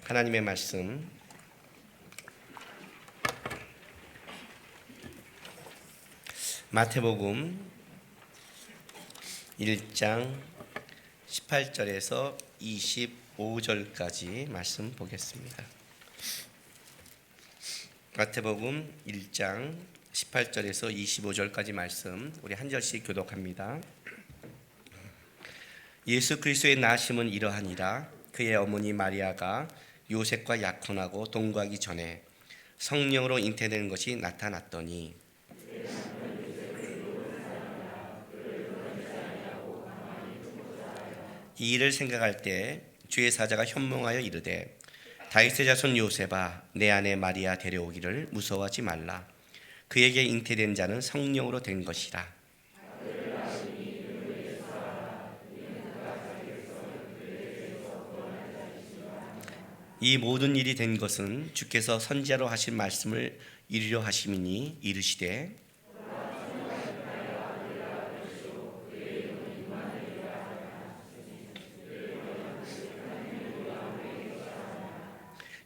하나님의 말씀 마태복음 1장 18절에서 25절까지 말씀 보겠습니다. 마태복음 1장 18절에서 25절까지 말씀 우리 한 절씩 교독합니다. 예수 그리스도의 나심은 이러하니라. 그의 어머니 마리아가 요셉과 약혼하고 동거하기 전에 성령으로 잉태되는 것이 나타났더니 이 일을 생각할 때 주의 사자가 현몽하여 이르되 다윗의 자손 요셉아 내 아내 마리아 데려오기를 무서워하지 말라. 그에게 잉태된 자는 성령으로 된 것이라. 이 모든 일이 된 것은 주께서 선지자로 하신 말씀을 이루려 하심이니 이르시되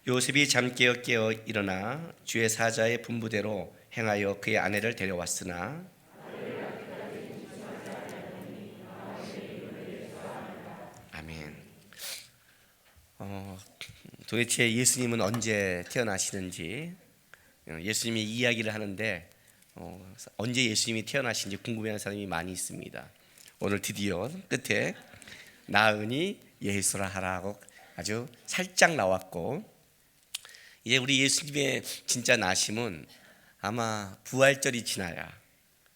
요셉이 잠 깨어 일어나 주의 사자의 분부대로 행하여 그의 아내를 데려왔으나 아멘. 도대체 예수님은 언제 태어나시는지 예수님이 이야기를 하는데 언제 예수님이 태어나신지 궁금해하는 사람이 많이 있습니다. 오늘 드디어 끝에 나으니 예수라 하라고 아주 살짝 나왔고 이제 우리 예수님의 진짜 나심은 아마 부활절이 지나야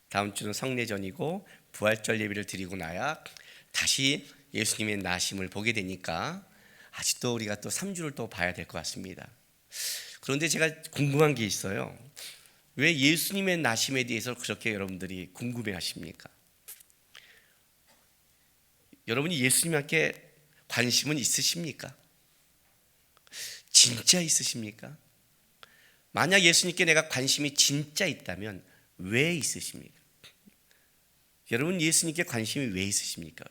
다음 주는 성례전이고 부활절 예배를 드리고 나야 다시 예수님의 나심을 보게 되니까 아직도 우리가 또 3주를 또 봐야 될 것 같습니다. 그런데 제가 궁금한 게 있어요. 왜 예수님의 나심에 대해서 그렇게 여러분들이 궁금해 하십니까? 여러분이 예수님께 관심은 있으십니까? 진짜 있으십니까? 만약 예수님께 내가 관심이 진짜 있다면 왜 있으십니까? 여러분 예수님께 관심이 왜 있으십니까?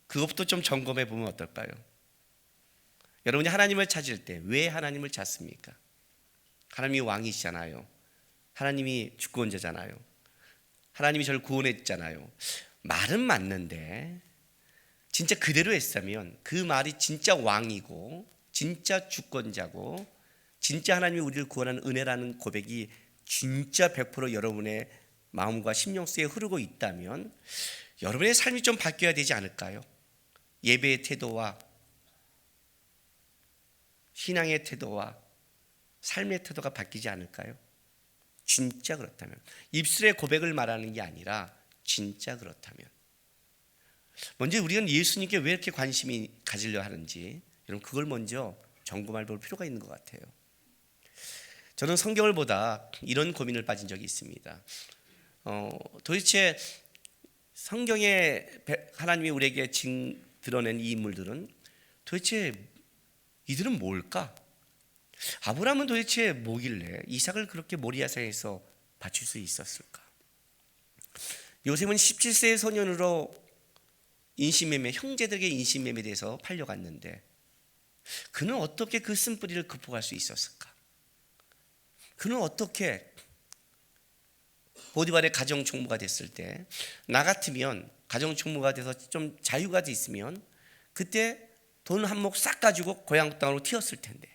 그것부터 좀 점검해 보면 어떨까요? 여러분이 하나님을 찾을 때 왜 하나님을 찾습니까? 하나님이 왕이시잖아요. 하나님이 주권자잖아요. 하나님이 저를 구원했잖아요. 말은 맞는데 진짜 그대로 했으면 그 말이 진짜 왕이고 진짜 주권자고 진짜 하나님이 우리를 구원하는 은혜라는 고백이 진짜 100% 여러분의 마음과 심령 속에 흐르고 있다면 여러분의 삶이 좀 바뀌어야 되지 않을까요? 예배의 태도와 신앙의 태도와 삶의 태도가 바뀌지 않을까요? 진짜 그렇다면 입술의 고백을 말하는 게 아니라 진짜 그렇다면 먼저 우리는 예수님께 왜 이렇게 관심이 가지려 하는지 여러분 그걸 먼저 점검해 볼 필요가 있는 것 같아요. 저는 성경을 보다 이런 고민을 빠진 적이 있습니다. 도대체 성경에 하나님이 우리에게 드러낸 이 인물들은 도대체 이들은 뭘까? 아브라함은 도대체 뭐길래 이삭을 그렇게 모리아산에서 바칠 수 있었을까? 요셉은 17세의 소년으로 인신매매, 형제들에게 인신매매에 대해서 팔려갔는데 그는 어떻게 그 쓴뿌리를 극복할 수 있었을까? 그는 어떻게 보디발의 가정총무가 됐을 때 나 같으면 가정총무가 돼서 좀 자유가 돼 있으면 그때 돈 한 몫 싹 가지고 고향 땅으로 튀었을 텐데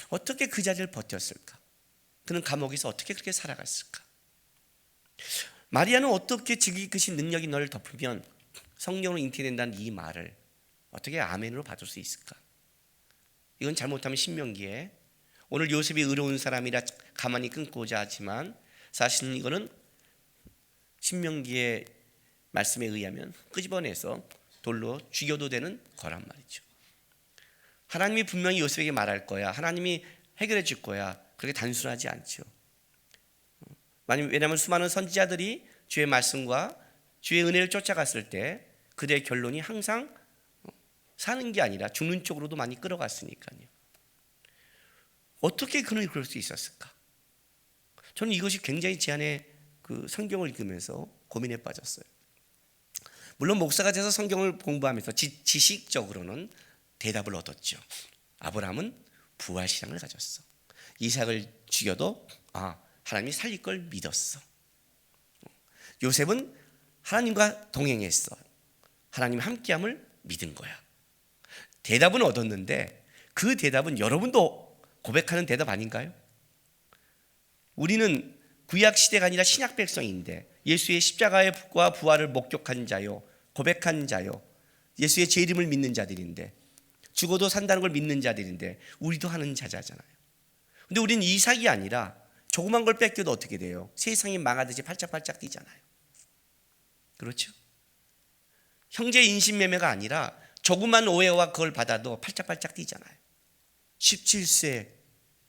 어떻게 그 자리를 버텼을까? 그는 감옥에서 어떻게 그렇게 살아갔을까? 마리아는 어떻게 지극히 크신 능력이 너를 덮으면 성령으로 잉태된다는 이 말을 어떻게 아멘으로 받을 수 있을까? 이건 잘못하면 신명기에 오늘 요셉이 의로운 사람이라 가만히 끊고자 하지만 사실은 이거는 신명기의 말씀에 의하면 끄집어내서 돌로 죽여도 되는 거란 말이죠. 하나님이 분명히 요셉에게 말할 거야. 하나님이 해결해 줄 거야. 그렇게 단순하지 않죠. 왜냐하면 수많은 선지자들이 주의 말씀과 주의 은혜를 쫓아갔을 때 그들의 결론이 항상 사는 게 아니라 죽는 쪽으로도 많이 끌어갔으니까요. 어떻게 그는 그럴 수 있었을까? 저는 이것이 굉장히 제 안에 그 성경을 읽으면서 고민에 빠졌어요. 물론 목사가 돼서 성경을 공부하면서 지식적으로는 대답을 얻었죠. 아브라함은 부활신앙을 가졌어. 이삭을 죽여도 하나님이 살릴 걸 믿었어. 요셉은 하나님과 동행했어. 하나님 함께함을 믿은 거야. 대답은 얻었는데 그 대답은 여러분도 고백하는 대답 아닌가요? 우리는 구약 시대가 아니라 신약 백성인데 예수의 십자가의 부활을 목격한 자요, 고백한 자요, 예수의 제 이름을 믿는 자들인데, 죽어도 산다는 걸 믿는 자들인데 우리도 하는 자잖아요. 근데 우리는 이삭이 아니라 조그만 걸 뺏겨도 어떻게 돼요? 세상이 망하듯이 팔짝팔짝 뛰잖아요. 그렇죠? 형제 인신매매가 아니라 조그만 오해와 그걸 받아도 팔짝팔짝 뛰잖아요. 17세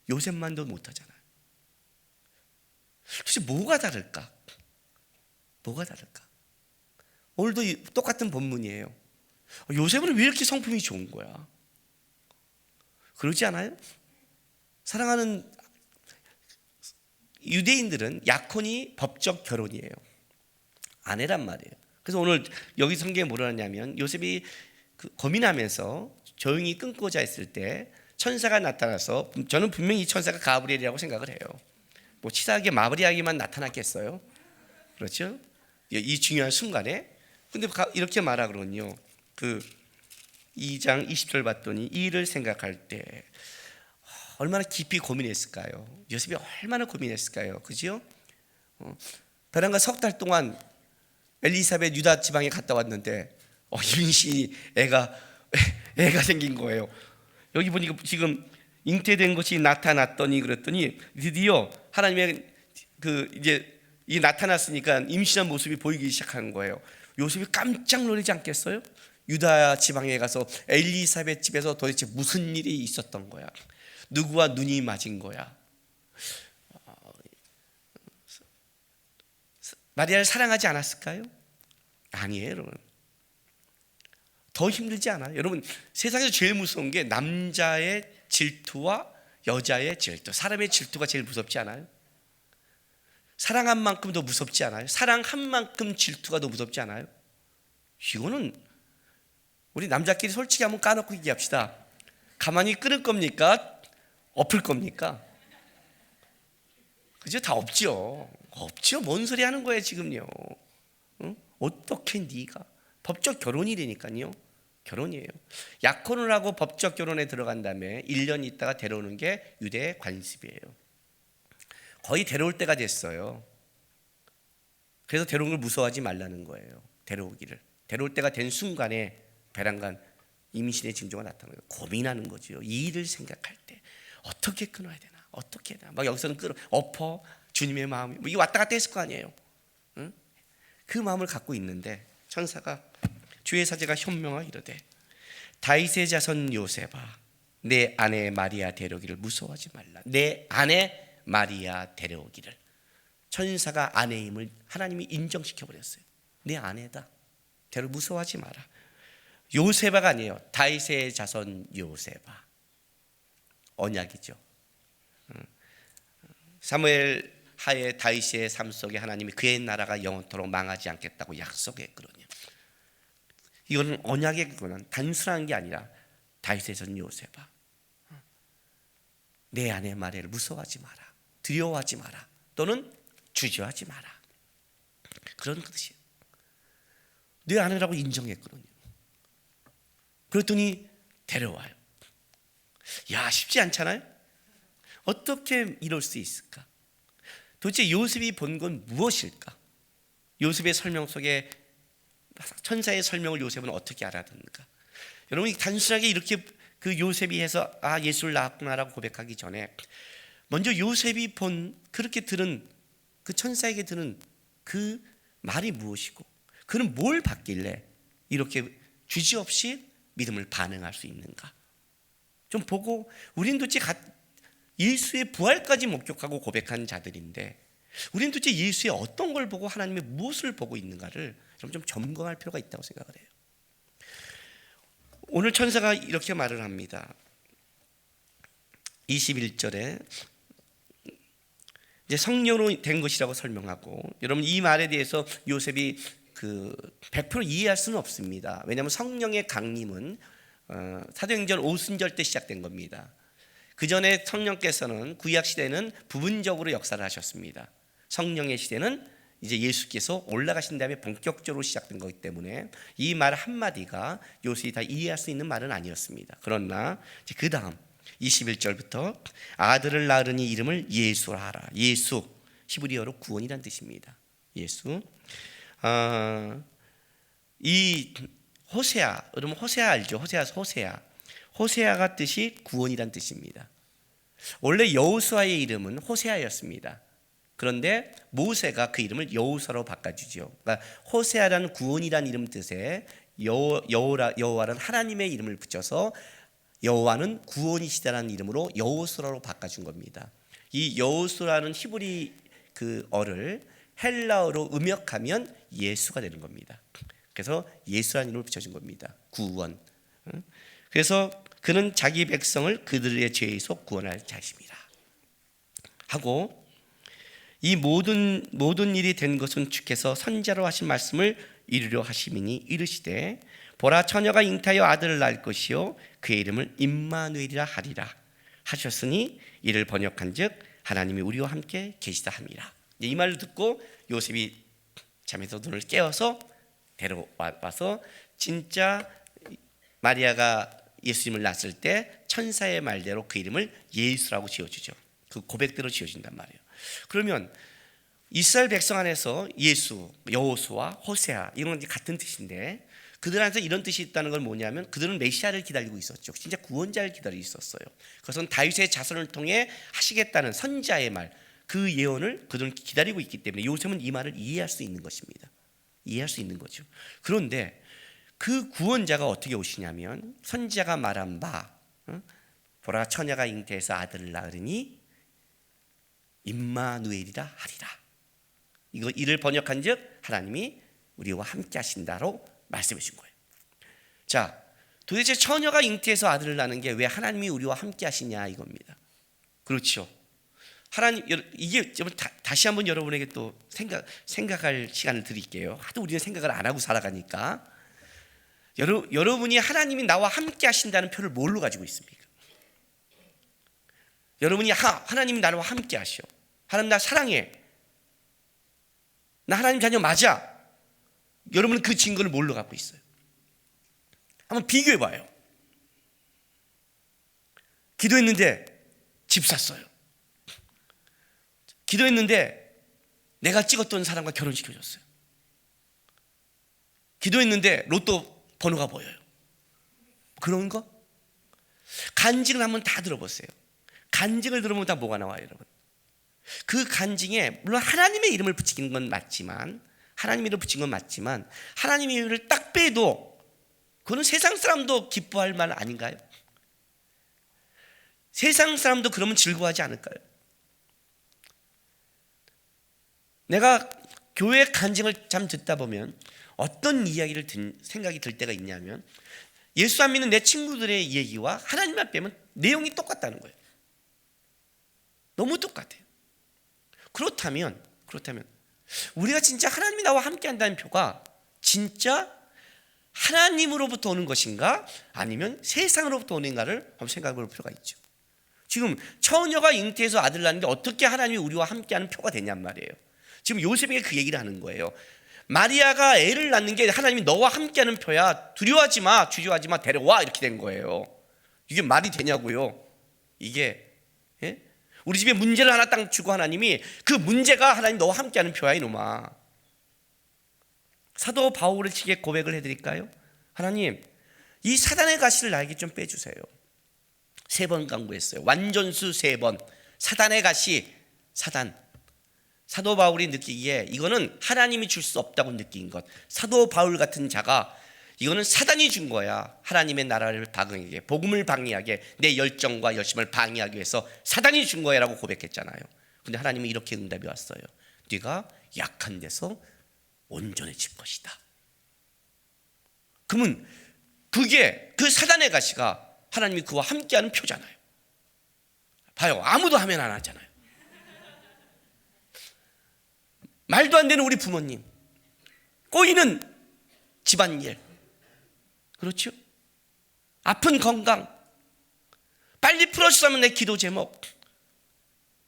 요셉만도 못하잖아요. 도대체 뭐가 다를까? 뭐가 다를까? 오늘도 똑같은 본문이에요. 요셉은 왜 이렇게 성품이 좋은 거야? 그러지 않아요? 사랑하는 유대인들은 약혼이 법적 결혼이에요. 아내란 말이에요. 그래서 오늘 여기 성경에 뭐라 하냐면 요셉이 고민하면서 조용히 끊고자 했을 때 천사가 나타나서, 저는 분명히 이 천사가 가브리엘이라고 생각을 해요. 뭐 치사하게 마브리하게만 나타났겠어요? 그렇죠? 이 중요한 순간에. 근데 이렇게 말하거든요. 2장 20절 봤더니 이 일을 생각할 때 얼마나 깊이 고민했을까요? 요셉이 얼마나 고민했을까요? 그죠? 베란가 석 달 동안 엘리사벳 유다 지방에 갔다 왔는데 임신이 애가 생긴 거예요. 여기 보니까 지금 잉태된 것이 나타났더니 그랬더니 드디어 하나님의 이제 이게 나타났으니까 임신한 모습이 보이기 시작한 거예요. 요셉이 깜짝 놀라지 않겠어요? 유다 지방에 가서 엘리사벳 집에서 도대체 무슨 일이 있었던 거야? 누구와 눈이 맞은 거야? 마리아를 사랑하지 않았을까요? 아니에요, 여러분. 더 힘들지 않아요? 여러분, 세상에서 제일 무서운 게 남자의 질투와 여자의 질투. 사람의 질투가 제일 무섭지 않아요? 사랑한 만큼 더 무섭지 않아요? 사랑한 만큼 질투가 더 무섭지 않아요? 이거는 우리 남자끼리 솔직히 한번 까놓고 얘기합시다. 가만히 끓을 겁니까? 엎을 겁니까? 그죠? 다 없죠. 없죠. 뭔 소리 하는 거예요 지금요? 응? 어떻게 네가 법적 결혼이라니까요. 결혼이에요. 약혼을 하고 법적 결혼에 들어간 다음에 1년 있다가 데려오는 게 유대의 관습이에요. 거의 데려올 때가 됐어요. 그래서 데려온 걸 무서워하지 말라는 거예요. 데려올 때가 된 순간에 배란간 임신의 징조가 나타나는 거예요. 고민하는 거죠. 이 일을 생각할 때 어떻게 끊어야 되나? 어떻게 해야 되나? 막 여기서는 엎어 주님의 마음이 이게 왔다 갔다 했을 거 아니에요. 응? 그 마음을 갖고 있는데 천사가 주의 사제가 현명하게 이르되 다윗의 자손 요셉아 내 아내 마리아 데려오기를 무서워하지 말라. 내 아내 마리아 데려오기를. 천사가 아내임을 하나님이 인정시켜 버렸어요. 내 아내다. 무서워하지 마라. 요셉아가 아니에요. 다윗의 자손 요셉아. 언약이죠. 사무엘 하에 다윗의 삶 속에 하나님이 그의 나라가 영원토록 망하지 않겠다고 약속했거든요. 이거는 언약의 그거는 단순한 게 아니라 다윗의 자손 요셉아 내 아내 마리아를 무서워하지 마라. 두려워하지 마라. 또는 주저하지 마라. 그런 뜻이에요. 내 아내라고 인정했거든요. 그랬더니 데려와요. 야, 쉽지 않잖아요? 어떻게 이럴 수 있을까? 도대체 요셉이 본 건 무엇일까? 요셉의 설명 속에 천사의 설명을 요셉은 어떻게 알아듣는가? 여러분이 단순하게 이렇게 요셉이 해서 예수를 낳았구나라고 고백하기 전에 먼저 요셉이 그렇게 들은 그 천사에게 들은 그 말이 무엇이고 그는 뭘 받길래 이렇게 주저없이 믿음을 반응할 수 있는가? 좀 보고 우리는 도대체 예수의 부활까지 목격하고 고백한 자들인데 우리는 도대체 예수의 어떤 걸 보고 하나님의 무엇을 보고 있는가를 좀 점검할 필요가 있다고 생각을 해요. 오늘 천사가 이렇게 말을 합니다. 21절에 이제 성령으로 된 것이라고 설명하고, 여러분 이 말에 대해서 요셉이 100% 이해할 수는 없습니다. 왜냐하면 성령의 강림은 사도행전 오순절 때 시작된 겁니다. 그 전에 성령께서는 구약 시대는 부분적으로 역사를 하셨습니다. 성령의 시대는 이제 예수께서 올라가신 다음에 본격적으로 시작된 거기 때문에 이 말 한마디가 요셉이 다 이해할 수 있는 말은 아니었습니다. 그러나 그 다음 21절부터 아들을 낳으니 이름을 예수라 하라. 예수, 히브리어로 구원이란 뜻입니다. 예수. 이 호세아, 여러분 호세아 알죠? 호세아가 뜻이 구원이란 뜻입니다. 원래 여호수아의 이름은 호세아였습니다. 그런데 모세가 그 이름을 여호수아로 바꿔주죠. 그러니까 호세아라는 구원이라는 이름 뜻에 여호와라는 하나님의 이름을 붙여서 여호와는 구원이시다라는 이름으로 여호수아로 바꿔준 겁니다. 이 여호수아라는 히브리 그 어를 헬라어로 음역하면 예수가 되는 겁니다. 그래서 예수라는 이름을 붙여준 겁니다. 구원. 그래서 그는 자기 백성을 그들의 죄에서 구원할 자십니다 하고, 이 모든 일이 된 것은 주께서 선지자로 하신 말씀을 이루려 하심이니 이르시되 보라 처녀가 잉태하여 아들을 낳을 것이요 그의 이름을 임마누엘이라 하리라 하셨으니 이를 번역한즉 하나님이 우리와 함께 계시다 함이라. 이 말을 듣고 요셉이 잠에서 눈을 깨어서 데려와서 진짜 마리아가 예수님을 낳았을 때 천사의 말대로 그 이름을 예수라고 지어주죠. 그 고백대로 지어진단 말이에요. 그러면 이스라엘 백성 안에서 예수, 여호수아, 호세아 이런 건 같은 뜻인데 그들 안에서 이런 뜻이 있다는 건 뭐냐면 그들은 메시아를 기다리고 있었죠. 진짜 구원자를 기다리고 있었어요. 그것은 다윗의 자손을 통해 하시겠다는 선지자의 말, 그 예언을 그들은 기다리고 있기 때문에 요셉은 이 말을 이해할 수 있는 것입니다. 이해할 수 있는 거죠. 그런데 그 구원자가 어떻게 오시냐면 선지자가 말한 바 보라 처녀가 잉태해서 아들을 낳으니 임마누엘이라 하리라. 이를 번역한즉 하나님이 우리와 함께 하신다로 말씀해 준 거예요. 자, 도대체 처녀가 잉태해서 아들을 낳는 게 왜 하나님이 우리와 함께 하시냐 이겁니다. 그렇죠. 하나님, 이게 다시 한번 여러분에게 또 생각할 시간을 드릴게요. 하도 우리는 생각을 안 하고 살아가니까. 여러분이 하나님이 나와 함께 하신다는 표를 뭘로 가지고 있습니까? 여러분이 하나님이 나와 함께 하셔. 하나님 나 사랑해. 나 하나님 자녀 맞아. 여러분은 그 증거를 뭘로 갖고 있어요? 한번 비교해 봐요. 기도했는데 집 샀어요. 기도했는데 내가 찍었던 사람과 결혼시켜줬어요. 기도했는데 로또 번호가 보여요. 그런 거? 간증을 한번 다 들어보세요. 간증을 들어보면 다 뭐가 나와요, 여러분? 그 간증에 물론 하나님의 이름을 붙이는 건 맞지만, 하나님의 이름을 붙인 건 맞지만 하나님의 이름을 딱 빼도 그거는 세상 사람도 기뻐할 말 아닌가요? 세상 사람도 그러면 즐거워하지 않을까요? 내가 교회 간증을 참 듣다 보면 어떤 이야기를 생각이 들 때가 있냐면 예수 안 믿는 내 친구들의 얘기와 하나님만 빼면 내용이 똑같다는 거예요. 너무 똑같아요. 그렇다면 우리가 진짜 하나님이 나와 함께 한다는 표가 진짜 하나님으로부터 오는 것인가 아니면 세상으로부터 오는가를 한번 생각해 볼 필요가 있죠. 지금 처녀가 잉태해서 아들 낳는데 어떻게 하나님이 우리와 함께하는 표가 되냔 말이에요. 지금 요셉에게 그 얘기를 하는 거예요. 마리아가 애를 낳는 게 하나님이 너와 함께하는 표야. 두려워하지 마, 주저하지 마, 데려와 이렇게 된 거예요. 이게 말이 되냐고요. 이게 우리 집에 문제를 하나 딱 주고 하나님이 그 문제가 하나님 너와 함께하는 표야 이놈아. 사도 바울을 치게 고백을 해드릴까요? 하나님 이 사단의 가시를 나에게 좀 빼주세요. 3번 간구했어요. 완전수 3번. 사단의 가시, 사단. 사도 바울이 느끼기에 이거는 하나님이 줄 수 없다고 느낀 것. 사도 바울 같은 자가 이거는 사단이 준 거야. 하나님의 나라를 방해하게, 복음을 방해하게, 내 열정과 열심을 방해하기 위해서 사단이 준 거야 라고 고백했잖아요. 근데 하나님은 이렇게 응답이 왔어요. 네가 약한 데서 온전해질 것이다. 그러면 그게 그 사단의 가시가 하나님이 그와 함께하는 표잖아요. 봐요. 아무도 하면 안 하잖아요. 말도 안 되는 우리 부모님, 꼬이는 집안일, 그렇죠? 아픈 건강, 빨리 풀어주자면 내 기도 제목,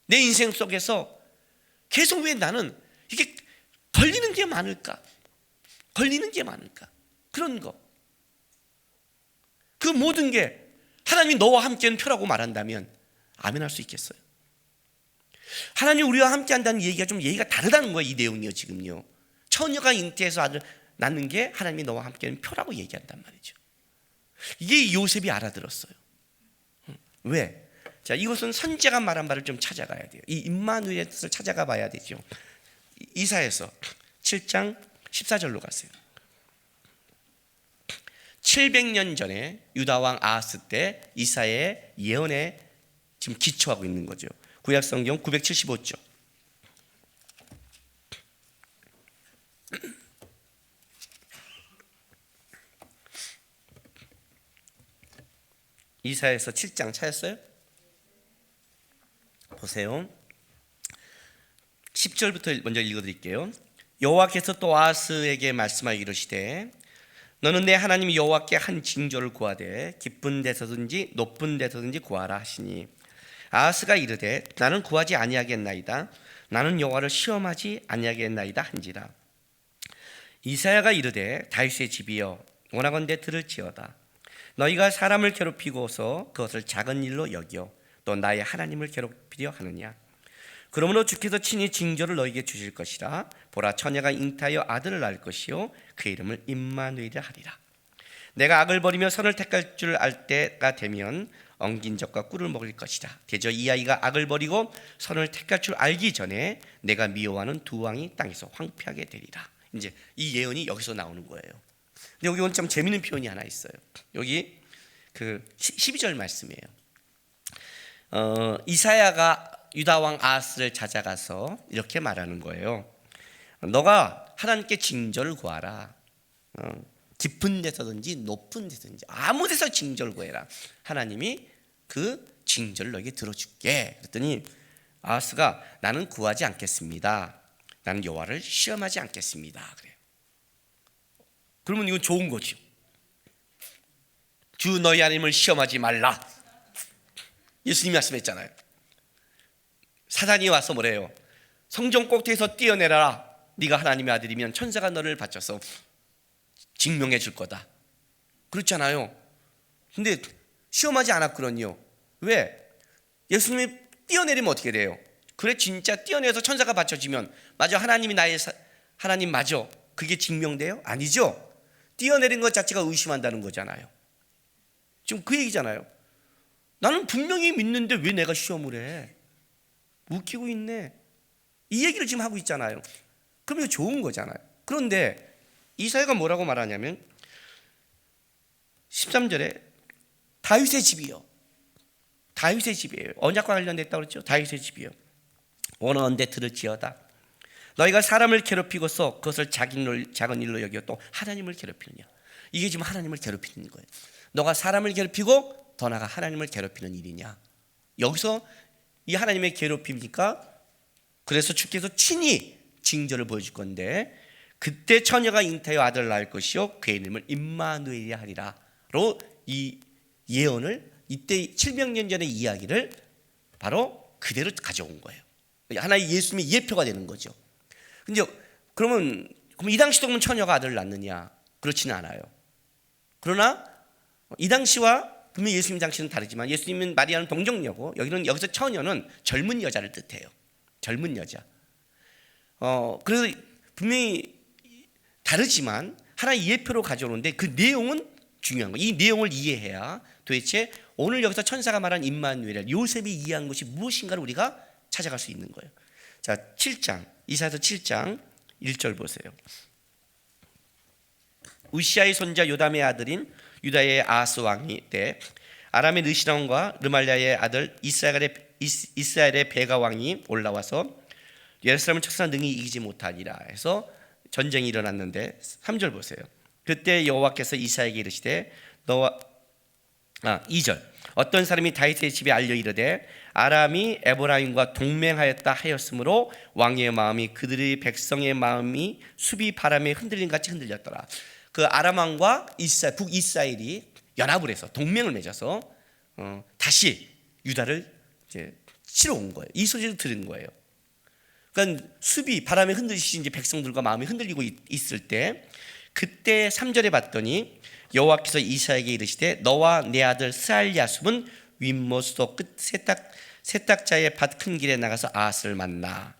내 인생 속에서 계속 왜 나는 이게 걸리는 게 많을까? 걸리는 게 많을까? 그런 거. 그 모든 게 하나님이 너와 함께는 표라고 말한다면 아멘 할 수 있겠어요? 하나님이 우리와 함께 한다는 얘기가 좀 얘기가 다르다는 거예요. 이 내용이요. 지금요, 처녀가 잉태해서 아들 낳는 게 하나님이 너와 함께는 표라고 얘기한단 말이죠. 이게 요셉이 알아들었어요. 왜? 자, 이것은 선지자가 말한 바를 좀 찾아가야 돼요. 이 임마누엘의 뜻을 찾아가 봐야 되죠. 이사야서 7장 14절로 가세요. 700년 전에 유다왕 아하스 때 이사야의 예언에 지금 기초하고 있는 거죠. 구약성경 975쪽. 이사야서 7장 찾았어요? 보세요. 10절부터 먼저 읽어드릴게요. 여호와께서 또 아하스에게 말씀하여 이르시되 너는 내 하나님 여호와께 한 징조를 구하되 깊은 데서든지 높은 데서든지 구하라 하시니 아하스가 이르되 나는 구하지 아니하겠나이다. 나는 여호와를 시험하지 아니하겠나이다 한지라. 이사야가 이르되 다윗의 집이여 원하건대 들을지어다. 너희가 사람을 괴롭히고서 그것을 작은 일로 여겨 또 나의 하나님을 괴롭히려 하느냐. 그러므로 주께서 친히 징조를 너희에게 주실 것이라. 보라, 처녀가 잉태하여 아들을 낳을 것이요 그 이름을 임마누엘이라 하리라. 내가 악을 버리며 선을 택할 줄 알 때가 되면 엉긴 적과 꿀을 먹을 것이라. 대저 이 아이가 악을 버리고 선을 택할 줄 알기 전에 내가 미워하는 두 왕이 땅에서 황폐하게 되리라. 이제 이 예언이 여기서 나오는 거예요. 근데 여기 오늘 참 재밌는 표현이 하나 있어요. 여기 그 12절 말씀이에요. 이사야가 유다왕 아하스를 찾아가서 이렇게 말하는 거예요. 너가 하나님께 징조를 구하라. 깊은 데서든지 높은 데서든지 아무 데서 징조를 구해라. 하나님이 그 징조를 너에게 들어줄게. 그랬더니 아하스가 나는 구하지 않겠습니다. 나는 여호와를 시험하지 않겠습니다. 그래요. 그러면 이건 좋은 거죠. 주 너희 하나님을 시험하지 말라. 예수님이 말씀했잖아요. 사단이 와서 뭐래요? 성전 꼭대기에서 뛰어내라라. 네가 하나님의 아들이면 천사가 너를 바쳐서 증명해 줄 거다. 그렇잖아요. 근데 시험하지 않았거든요. 왜? 예수님이 뛰어내리면 어떻게 돼요? 그래, 진짜 뛰어내서 천사가 받쳐지면 맞아, 하나님이 나의 하나님 맞아, 그게 증명돼요? 아니죠. 뛰어내린 것 자체가 의심한다는 거잖아요. 지금 그 얘기잖아요. 나는 분명히 믿는데 왜 내가 시험을 해? 웃기고 있네. 이 얘기를 지금 하고 있잖아요. 그럼 이거 좋은 거잖아요. 그런데 이사야가 뭐라고 말하냐면 13절에 다윗의 집이요. 다윗의 집이에요. 언약과 관련됐다고 그랬죠. 다윗의 집이요. 원하건대 들을지어다. 너희가 사람을 괴롭히고서 그것을 작은 일로 여겨 또 하나님을 괴롭히느냐. 이게 지금 하나님을 괴롭히는 거예요. 너가 사람을 괴롭히고 더 나아가 하나님을 괴롭히는 일이냐. 여기서 이 하나님의 괴롭힘이니까 그래서 주께서 친히 징조를 보여줄 건데 그때 처녀가 잉태하여 아들을 낳을 것이요 그의 이름을 임마누엘이라 하리라로 이 예언을 이때 700년 전의 이야기를 바로 그대로 가져온 거예요. 하나의 예수님의 예표가 되는 거죠. 근데 그럼 이 당시도 그러면 처녀가 아들을 낳느냐? 그렇지는 않아요. 그러나 이 당시와 분명히 예수님 당시는 다르지만 예수님은 마리아는 동정녀고 여기서 처녀는 젊은 여자를 뜻해요. 젊은 여자. 그래서 분명히 다르지만 하나의 예표로 가져오는데 그 내용은 중요한 거예요. 이 내용을 이해해야 도대체 오늘 여기서 천사가 말한 임마누엘, 요셉이 이해한 것이 무엇인가를 우리가 찾아갈 수 있는 거예요. 자, 7장, 이사야서 7장 1절 보세요. 우시아의 손자 요담의 아들인 유다의 아하스 왕이 때 아람의 느시라 왕과 르말랴의 아들 이스라엘의 베가 왕이 올라와서 예루살렘을 척사 능히 이기지 못하니라 해서 전쟁이 일어났는데 3절 보세요. 그때 여호와께서 이사야에게 이르시되 2절 어떤 사람이 다윗의 집에 알려 이르되 아람이 에브라임과 동맹하였다 하였으므로 왕의 마음이 그들의 백성의 마음이 수비 바람에 흔들림 같이 흔들렸더라. 그 아람 왕과 북이스라엘이 연합을 해서 동맹을 맺어서 다시 유다를 이제 치러 온 거예요. 이 소리를 들은 거예요. 그러니까 숲이 바람에 흔들리시 이제 백성들과 마음이 흔들리고 있을 때, 그때 3절에 봤더니 여호와께서 이사야에게 이르시되 너와 내 아들 스알야숲은 윗모스도 끝 세탁자의 밭 큰 길에 나가서 아하스를 만나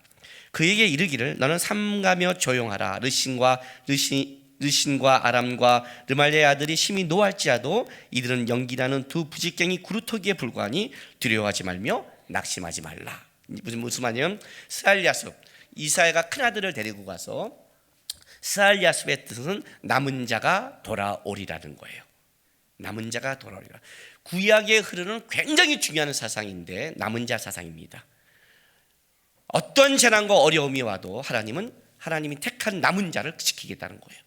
그에게 이르기를 너는 삼가며 조용하라. 르신과 아람과 르말리아의 아들이 심히 노할지라도 이들은 연기나는 두 부직갱이 구루터기에 불과하니 두려워하지 말며 낙심하지 말라. 무슨 말이냐면 스알야숲, 이사야가 큰아들을 데리고 가서 스알야숲의 뜻은 남은 자가 돌아오리라는 거예요. 남은 자가 돌아오리라. 구약에 흐르는 굉장히 중요한 사상인데 남은 자 사상입니다. 어떤 재난과 어려움이 와도 하나님이 택한 남은 자를 지키겠다는 거예요.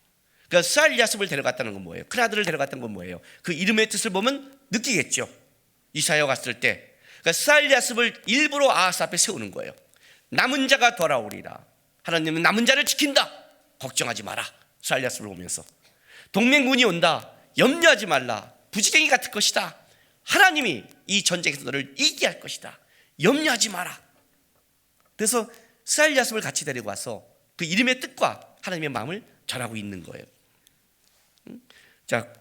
그러니까 스알야숲을 데려갔다는 건 뭐예요? 큰아들을 데려갔다는 건 뭐예요? 그 이름의 뜻을 보면 느끼겠죠. 이사야 갔을 때 그러니까 스알야숲을 일부러 아하스 앞에 세우는 거예요. 남은 자가 돌아오리라. 하나님은 남은 자를 지킨다. 걱정하지 마라. 스알야숲을 보면서 동맹군이 온다. 염려하지 말라. 부지갱이 같을 것이다. 하나님이 이 전쟁에서 너를 이기게 할 것이다. 염려하지 마라. 그래서 스알야숲을 같이 데리고 와서 그 이름의 뜻과 하나님의 마음을 전하고 있는 거예요. 자,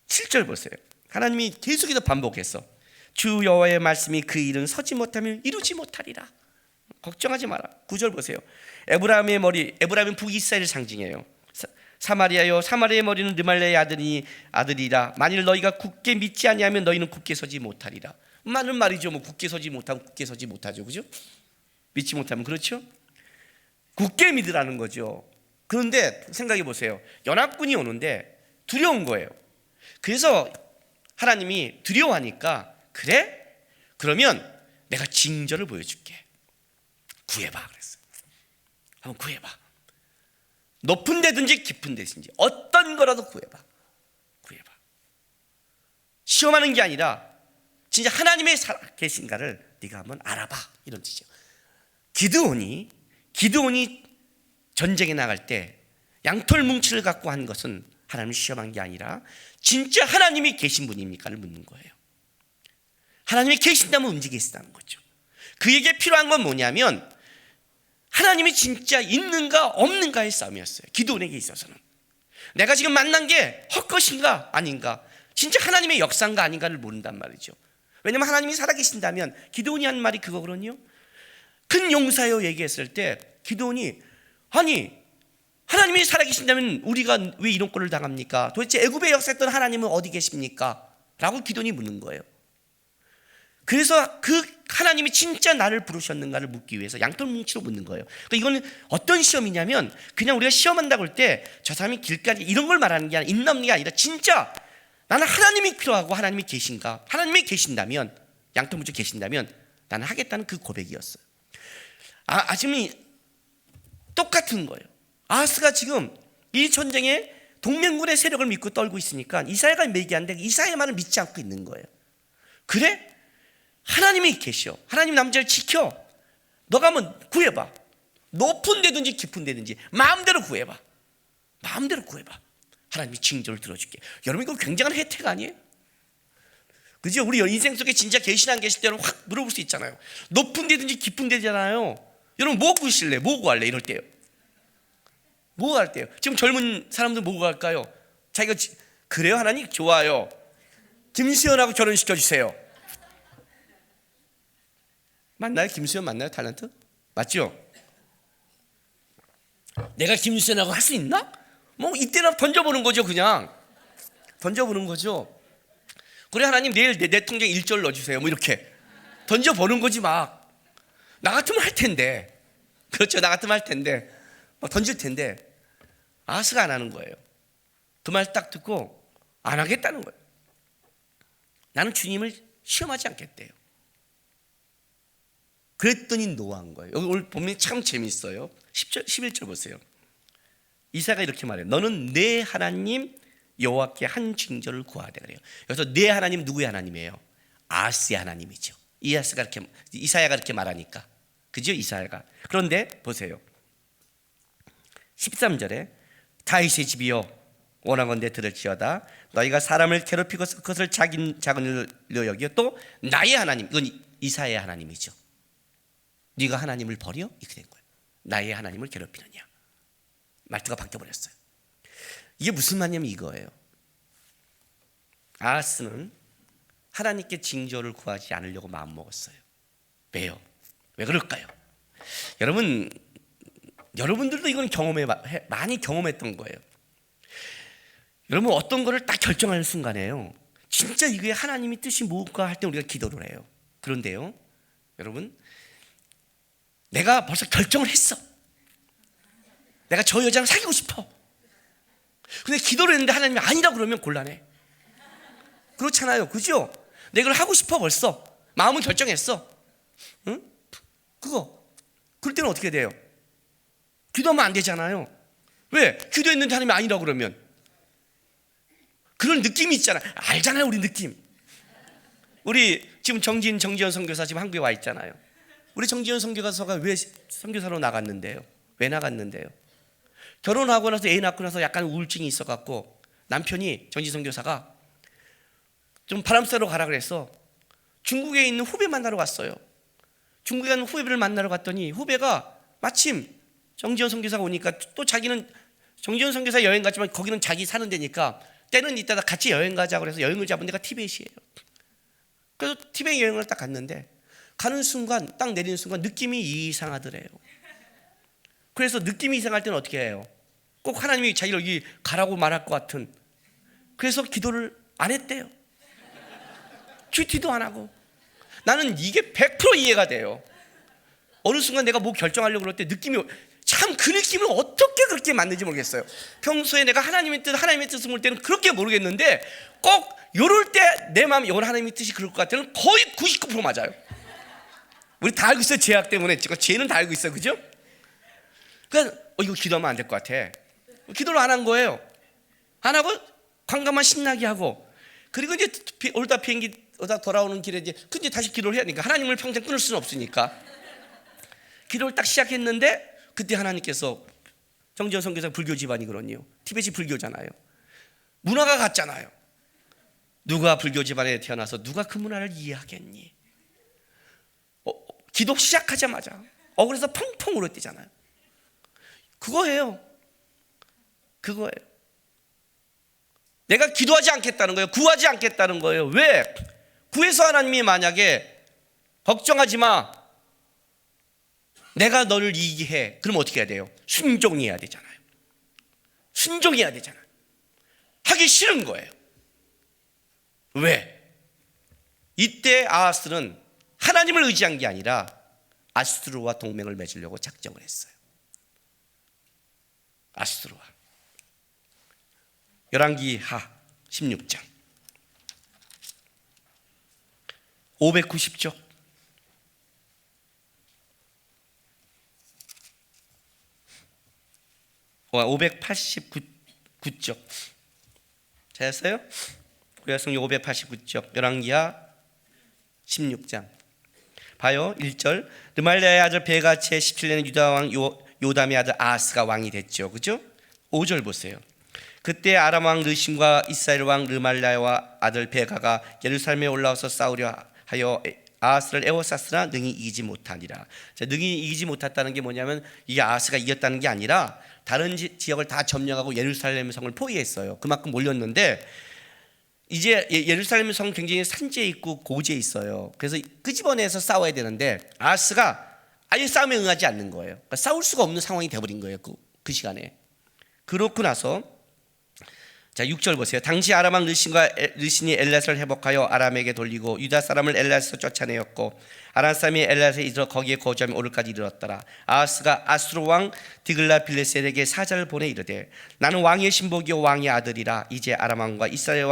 7절 보세요. 하나님이 계속해서 반복해서 주 여호와의 말씀이 그 일은 서지 못하면 이루지 못하리라. 걱정하지 마라. 9절 보세요. 에브라임의 머리, 에브라임은 북이스라엘을 상징해요. 사마리아요, 사마리아의 머리는 르말리아의 아들이라. 만일 너희가 굳게 믿지 아니하면 너희는 굳게 서지 못하리라. 많은 말이죠. 뭐 굳게 서지 못하면 굳게 서지 못하죠, 그죠? 믿지 못하면 그렇죠. 굳게 믿으라는 거죠. 그런데 생각해 보세요. 연합군이 오는데 두려운 거예요. 그래서 하나님이 두려워하니까 그래? 그러면 내가 징조를 보여줄게. 구해봐 그랬어요. 한번 구해봐. 높은 데든지 깊은 데든지 어떤 거라도 구해봐. 시험하는 게 아니라 진짜 하나님의 계신가를 네가 한번 알아봐, 이런 뜻이죠. 기드온이 전쟁에 나갈 때 양털 뭉치를 갖고 한 것은 하나님을 시험한 게 아니라 진짜 하나님이 계신 분입니까를 묻는 거예요. 하나님이 계신다면 움직이시다는 거죠. 그에게 필요한 건 뭐냐면 하나님이 진짜 있는가 없는가의 싸움이었어요. 기드온에게 있어서는 내가 지금 만난 게 헛것인가 아닌가, 진짜 하나님의 역사인가 아닌가를 모른단 말이죠. 왜냐하면 하나님이 살아계신다면, 기드온이 한 말이 그거거든요. 큰 용사여 얘기했을 때 기드온이 아니 하나님이 살아계신다면 우리가 왜 이런 꼴을 당합니까? 도대체 애굽의 역사했던 하나님은 어디 계십니까? 라고 기드온이 묻는 거예요. 그래서 그 하나님이 진짜 나를 부르셨는가를 묻기 위해서 양털 뭉치로 묻는 거예요. 그러니까 이거는 어떤 시험이냐면 그냥 우리가 시험한다고 할 때 저 사람이 길까지 이런 걸 말하는 게 아니라 있는 게 아니라 진짜 나는 하나님이 필요하고 하나님이 계신가, 하나님이 계신다면, 양털 뭉치 계신다면 나는 하겠다는 그 고백이었어요. 지금 똑같은 거예요. 아하스가 지금 이 전쟁에 동맹군의 세력을 믿고 떨고 있으니까 이사야가 얘기하는데 이사야의 말을 믿지 않고 있는 거예요. 그래? 하나님이 계셔. 하나님 남자를 지켜. 너가 한번 구해봐. 높은 데든지 깊은 데든지 마음대로 구해봐. 하나님이 징조를 들어줄게. 여러분 이거 굉장한 혜택 아니에요? 그죠? 우리 인생 속에 진짜 계신 안 계실 때는 확 물어볼 수 있잖아요. 높은 데든지 깊은 데잖아요. 여러분 뭐 구실래? 뭐 구할래? 이럴 때요. 뭐 구할 때요? 지금 젊은 사람들 뭐 구할까요? 자기가 그래요? 하나님 좋아요. 김수현하고 결혼시켜주세요. 맞나요? 김수현 맞나요? 탤런트? 맞죠? 내가 김수현하고 할 수 있나? 뭐 이때는 던져보는 거죠. 그냥 던져보는 거죠. 그래 하나님 내일 내 통장에 1절 넣어주세요. 뭐 이렇게 던져보는 거지. 막 나 같으면 할 텐데, 그렇죠? 나 같으면 할 텐데 막 던질 텐데 아하스가 안 하는 거예요. 그 말 딱 듣고 안 하겠다는 거예요. 나는 주님을 시험하지 않겠대요. 그랬더니 노한 거예요. 여기 오늘 보면 참 재밌어요. 10절, 11절 보세요. 이사야가 이렇게 말해요. 너는 내 하나님 여호와께 한 징조를 구하되 그래요. 여기서 내 하나님 누구의 하나님이에요? 아하스의 하나님이죠. 이사야가 이렇게 말하니까, 그죠? 이사야가. 그런데 보세요. 13절에 다윗의 집이여 원하건대 들을지어다. 너희가 사람을 괴롭히고 그것을 작은 일로 여겨 또 나의 하나님, 이건 이사야의 하나님이죠. 네가 하나님을 버려? 이렇게 된 거예요. 나의 하나님을 괴롭히느냐. 말투가 바뀌어버렸어요. 이게 무슨 말이냐면 이거예요. 아하스는 하나님께 징조를 구하지 않으려고 마음먹었어요. 왜요? 왜 그럴까요? 여러분들도 이건 많이 경험했던 거예요. 여러분 어떤 거를 딱 결정하는 순간에요, 진짜 이게 하나님이 뜻이 뭘까 할 때 우리가 기도를 해요. 그런데요, 여러분, 내가 벌써 결정을 했어. 내가 저 여자랑 사귀고 싶어. 근데 기도를 했는데 하나님이 아니라고 그러면 곤란해. 그렇잖아요, 그죠? 내가 이걸 하고 싶어. 벌써 마음은 결정했어. 응? 그럴 때는 어떻게 돼요? 기도하면 안 되잖아요. 왜? 기도했는데 하나님이 아니라고 그러면. 그런 느낌이 있잖아요. 알잖아요, 우리 느낌. 우리 지금 정지현 선교사 지금 한국에 와 있잖아요. 우리 정지현 선교사가 왜 선교사로 나갔는데요? 왜 나갔는데요? 결혼하고 나서 애 낳고 나서 약간 우울증이 있어갖고 남편이 정지현 선교사가 좀 바람 쐬러 가라 그래서 중국에 있는 후배 만나러 갔어요. 중국에 있는 후배를 만나러 갔더니 후배가 마침 정지현 선교사가 오니까 또 자기는 정지현 선교사 여행 갔지만 거기는 자기 사는 데니까 때는 이따가 같이 여행 가자고 해서 여행을 잡은 데가 티벳이에요. 그래서 티벳 여행을 딱 갔는데 가는 순간, 딱 내리는 순간 느낌이 이상하더래요. 그래서 느낌이 이상할 때는 어떻게 해요? 꼭 하나님이 자기를 여기 가라고 말할 것 같은. 그래서 기도를 안 했대요. 큐티도 안 하고. 나는 이게 100% 이해가 돼요. 어느 순간 내가 뭐 결정하려고 그럴 때 느낌이, 참 그 느낌을 어떻게 그렇게 만든지 모르겠어요. 평소에 내가 하나님의 뜻을 볼 때는 그렇게 모르겠는데 꼭 요럴 때 내 마음이 요런 하나님의 뜻이 그럴 것 같아요. 거의 99% 맞아요. 우리 다 알고 있어요. 죄악 때문에. 죄는 다 알고 있어요, 그죠? 그러니까 이거 기도하면 안 될 것 같아. 기도를 안 한 거예요. 안 하고 관광만 신나게 하고, 그리고 이제 올다 비행기 오다 돌아오는 길에 이제 근데 다시 기도를 해야 하니까 하나님을 평생 끊을 수는 없으니까 기도를 딱 시작했는데 그때 하나님께서, 정지현 선교사 불교 집안이거든요. 티베트 불교잖아요. 문화가 같잖아요. 누가 불교 집안에 태어나서 누가 그 문화를 이해하겠니? 기도 시작하자마자 억울해서 펑펑 울었대잖아요. 그거예요. 내가 기도하지 않겠다는 거예요. 구하지 않겠다는 거예요. 왜? 구해서 하나님이 만약에 걱정하지 마, 내가 너를 이기게 해. 그럼 어떻게 해야 돼요? 순종해야 되잖아요. 순종해야 되잖아요. 하기 싫은 거예요. 왜? 이때 아하스는 하나님을 의지한 게 아니라 아수르와 동맹을 맺으려고 작정을 했어요. 아수르와. 열왕기하 16장 590쪽. 와, 589쪽. 찾았어요? 구약성경 589쪽 열왕기하 16장. 봐요. 1절. 르말랴의 아들 베가 제 17년에 유다 왕 요담의 아들 아하스가 왕이 됐죠. 그죠? 5절 보세요. 그때 아람 왕 르심과 이스라엘 왕 르말랴와 아들 베가가 예루살렘에 올라와서 싸우려 하여 아하스를 에워쌌으나 능히 이기지 못하니라. 자, 능히 이기지 못했다는 게 뭐냐면 이게 아하스가 이겼다는 게 아니라 다른 지역을 다 점령하고 예루살렘 성을 포위했어요. 그만큼 몰렸는데 이제 예루살렘 성 굉장히 산지에 있고 고지에 있어요. 그래서 끄집어내서 싸워야 되는데 아하스가 아예 싸움에 응하지 않는 거예요. 그러니까 싸울 수가 없는 상황이 돼버린 거예요. 그 시간에. 그렇고 나서 자 6절 보세요. 당시 아람 왕 르신이 엘랏을 회복하여 아람에게 돌리고 유다 사람을 엘랏에서 쫓아내었고 아람 사람이 엘랏에 이르러 거기에 거주하며 오늘까지 이르렀더라. 아하스가 아수르 왕 디글랏빌레셀에게 사자를 보내 이르되 나는 왕의 신복이요 왕의 아들이라. 이제 아람 왕과 이스라엘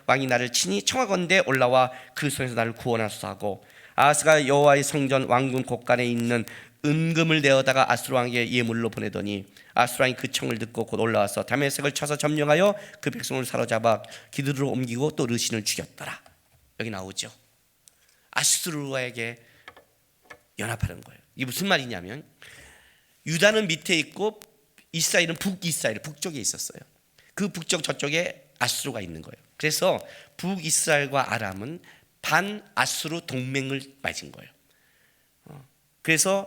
왕이 나를 친히 청하건대 올라와 그 손에서 나를 구원하소서 하고 아하스가 여호와의 성전 왕궁 곳간에 있는 은금을 내어다가 아수르 왕에게 예물로 보내더니 아수르 왕이 그 청을 듣고 곧 올라와서 다메섹을 쳐서 점령하여 그 백성을 사로잡아 기드로 옮기고 또 르신을 죽였더라. 여기 나오죠. 아수르에게 연합하는 거예요. 이게 무슨 말이냐면 유다는 밑에 있고 이스라엘은 북쪽에 있었어요. 그 북쪽 저쪽에 아수르가 있는 거예요. 그래서 북이스라엘과 아람은 반아수르 동맹을 맺은 거예요. 그래서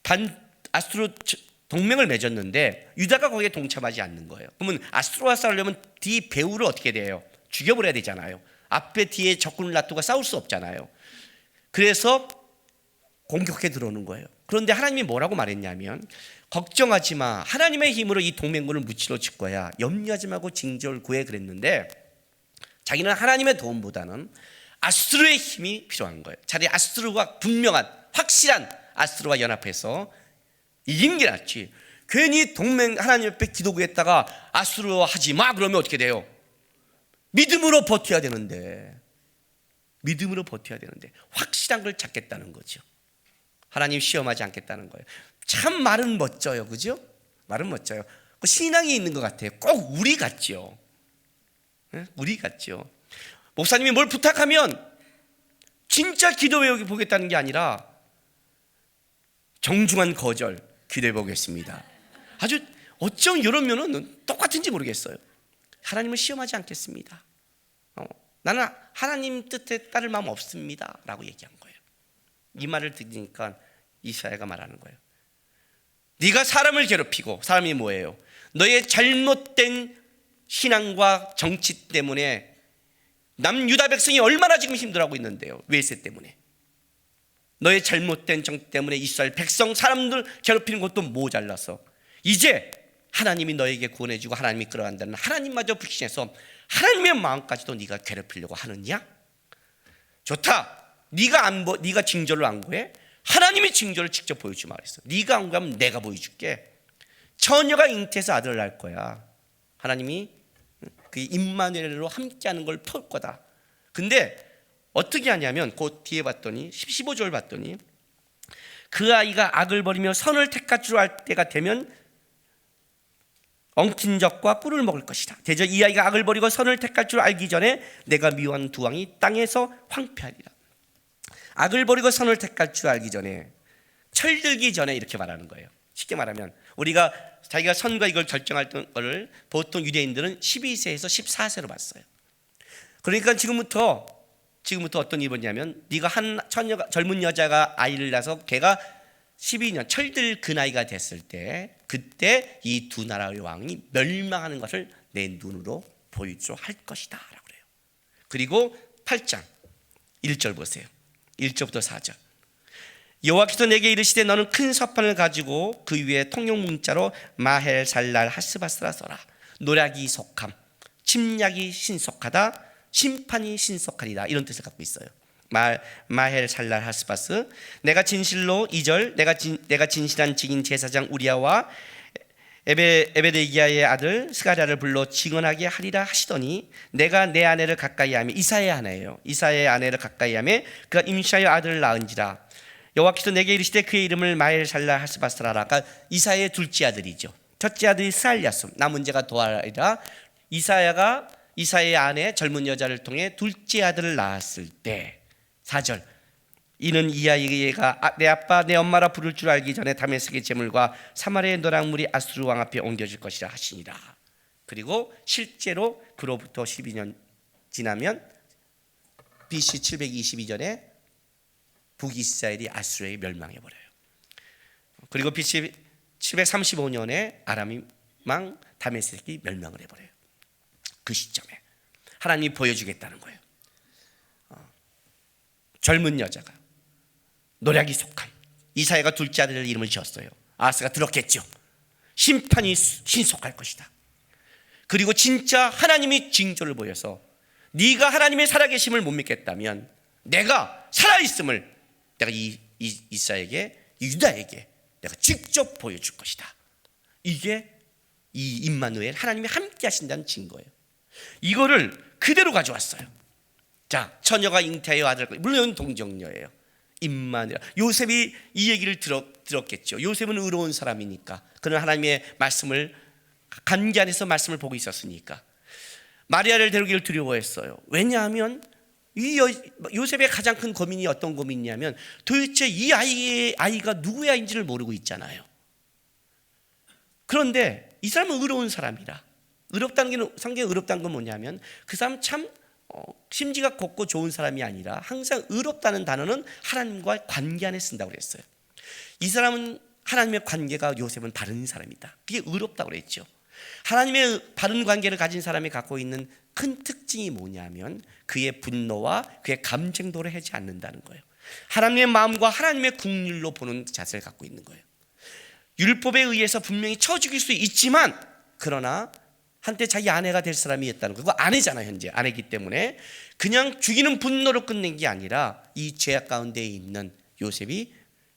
반아수르 동맹을 맺었는데 유다가 거기에 동참하지 않는 거예요. 그러면 아수르와 싸우려면 뒤 배후를 어떻게 돼요? 죽여버려야 되잖아요. 앞에 뒤에 적군을 놔두고 싸울 수 없잖아요. 그래서 공격해 들어오는 거예요. 그런데 하나님이 뭐라고 말했냐면 걱정하지 마. 하나님의 힘으로 이 동맹군을 무찌러 칠 거야. 염려하지 말고 징조를 구해 그랬는데 자기는 하나님의 도움보다는 아수르의 힘이 필요한 거예요. 차라리 아수르와 분명한 확실한 아수르와 연합해서 이긴 게 낫지. 괜히 동맹 하나님 앞에 기도 구했다가 아수르와 하지 마 그러면 어떻게 돼요? 믿음으로 버텨야 되는데 확실한 걸 찾겠다는 거죠. 하나님 시험하지 않겠다는 거예요. 참 말은 멋져요, 그죠? 말은 멋져요. 신앙이 있는 것 같아요. 꼭 우리 같죠. 우리 같죠. 목사님이 뭘 부탁하면 진짜 기도해 보겠다는 게 아니라 정중한 거절 기도해 보겠습니다. 아주 어쩜 이런 면은 똑같은지 모르겠어요. 하나님을 시험하지 않겠습니다. 나는 하나님 뜻에 따를 마음 없습니다 라고 얘기한 거예요. 이 말을 들으니까 이사야가 말하는 거예요. 네가 사람을 괴롭히고, 사람이 뭐예요? 너의 잘못된 신앙과 정치 때문에 남유다 백성이 얼마나 지금 힘들어하고 있는데요. 외세 때문에. 너의 잘못된 정치 때문에 이스라엘 백성 사람들 괴롭히는 것도 모자라서 이제 하나님이 너에게 구원해주고 하나님이 끌어간다는 하나님마저 불신해서 하나님의 마음까지도 네가 괴롭히려고 하느냐? 좋다. 네가 징조를 안 구해? 하나님이 징조를 직접 보여주지 말했어. 네가 안 구하면 내가 보여줄게. 처녀가 잉태해서 아들을 낳을 거야. 하나님이 그 임마누엘로 함께하는 걸 볼 거다. 근데 어떻게 하냐면 그 뒤에 봤더니 15절 봤더니 그 아이가 악을 버리며 선을 택할 줄 알 때가 되면 엉킨 적과 꿀을 먹을 것이다. 대저 이 아이가 악을 버리고 선을 택할 줄 알기 전에 내가 미워하는 두 왕이 땅에서 황폐하리라. 악을 버리고 선을 택할 줄 알기 전에, 철들기 전에 이렇게 말하는 거예요. 쉽게 말하면 우리가 자기가 선과 이걸 결정할 것을 보통 유대인들은 12세에서 14세로 봤어요. 그러니까 지금부터 어떤 일이 뭐냐면 네가 한 젊은 여자가 아이를 낳아서 걔가 12년 철들 그 나이가 됐을 때 그때 이 두 나라의 왕이 멸망하는 것을 내 눈으로 보이도록 할 것이다 라고 그래요. 그리고 8장 1절 보세요. 1절부터 4절. 여호와께서 내게 이르시되 너는 큰 서판을 가지고 그 위에 통용 문자로 마헬 살랄 하스바스라 써라. 노략이 속함, 침략이 신속하다, 심판이 신속하리라. 이런 뜻을 갖고 있어요. 마헬 살랄 하스바스. 내가 진실로 2절 내가 진실한 증인 제사장 우리아와 에베데기야의 아들 스가랴를 불러 증언하게 하리라 하시더니 내가 내 아내를 가까이 하며 이사야의 아내예요. 이사야의 아내를 가까이 하며 그가 임시하여 아들을 낳은지라. 여호와께서 내게 이르시되 그의 이름을 마헬 살랄 하스바스라라. 그러니까 이사야의 둘째 아들이죠. 첫째 아들이 스알랴손, 남은 자가 도아리라. 이사야가 이사야의 아내 젊은 여자를 통해 둘째 아들을 낳았을 때 4절 이는 이 아이가 내 아빠 내 엄마라 부를 줄 알기 전에 다메섹의 제물과 사마리아의 노랑물이 아수르 왕 앞에 옮겨질 것이라 하시니라. 그리고 실제로 그로부터 12년 지나면 BC 722년에 북이스라엘이 아수르에 멸망해버려요. 그리고 BC 735년에 아람이 망 다메섹이 멸망을 해버려요. 그 시점에 하나님이 보여주겠다는 거예요. 젊은 여자가 노략이 속함. 이사야가 둘째 아들 이름을 지었어요. 아하스가 들었겠죠. 심판이 신속할 것이다. 그리고 진짜 하나님이 징조를 보여서 네가 하나님의 살아계심을 못 믿겠다면 내가 살아있음을 내가 이사야에게 유다에게 내가 직접 보여줄 것이다. 이게 이 임마누엘 하나님이 함께 하신다는 증거예요. 이거를 그대로 가져왔어요. 자, 처녀가 잉태하여 아들, 물론 동정녀예요. 임마누엘. 요셉이 이 얘기를 들었겠죠. 요셉은 의로운 사람이니까. 그는 하나님의 말씀을 간기 안에서 말씀을 보고 있었으니까 마리아를 데리기를 두려워했어요. 왜냐하면 이 요셉의 가장 큰 고민이 어떤 고민이냐면 도대체 이 아이가 누구의 아이인지를 모르고 있잖아요. 그런데 이 사람은 의로운 사람이라 의롭다는 게, 성경에 의롭다는 건 뭐냐면 그 사람 참 심지가 곱고 좋은 사람이 아니라 항상 의롭다는 단어는 하나님과의 관계 안에 쓴다고 그랬어요. 이 사람은 하나님의 관계가 요셉은 바른 사람이다. 그게 의롭다고 그랬죠. 하나님의 바른 관계를 가진 사람이 갖고 있는 큰 특징이 뭐냐면 그의 분노와 그의 감정도를 하지 않는다는 거예요. 하나님의 마음과 하나님의 국률로 보는 자세를 갖고 있는 거예요. 율법에 의해서 분명히 쳐 죽일 수 있지만 그러나 한때 자기 아내가 될 사람이었다는 거. 그거 아내잖아. 현재 아내이기 때문에 그냥 죽이는 분노로 끝낸 게 아니라 이 죄악 가운데 있는 요셉이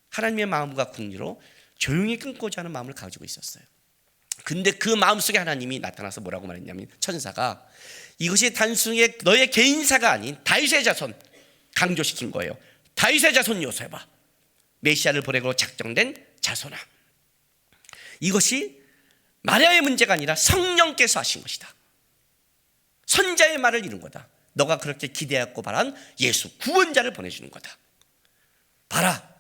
하나님의 마음과 국리로 조용히 끊고자 하는 마음을 가지고 있었어요. 근데 그 마음속에 하나님이 나타나서 뭐라고 말했냐면 천사가 이것이 단순히 너의 개인사가 아닌 다윗의 자손, 강조시킨 거예요. 다윗의 자손 요셉아, 메시아를 보내고 작정된 자손아, 이것이 마리아의 문제가 아니라 성령께서 하신 것이다. 선자의 말을 이룬 거다. 너가 그렇게 기대하고 바란 예수 구원자를 보내주는 거다. 봐라,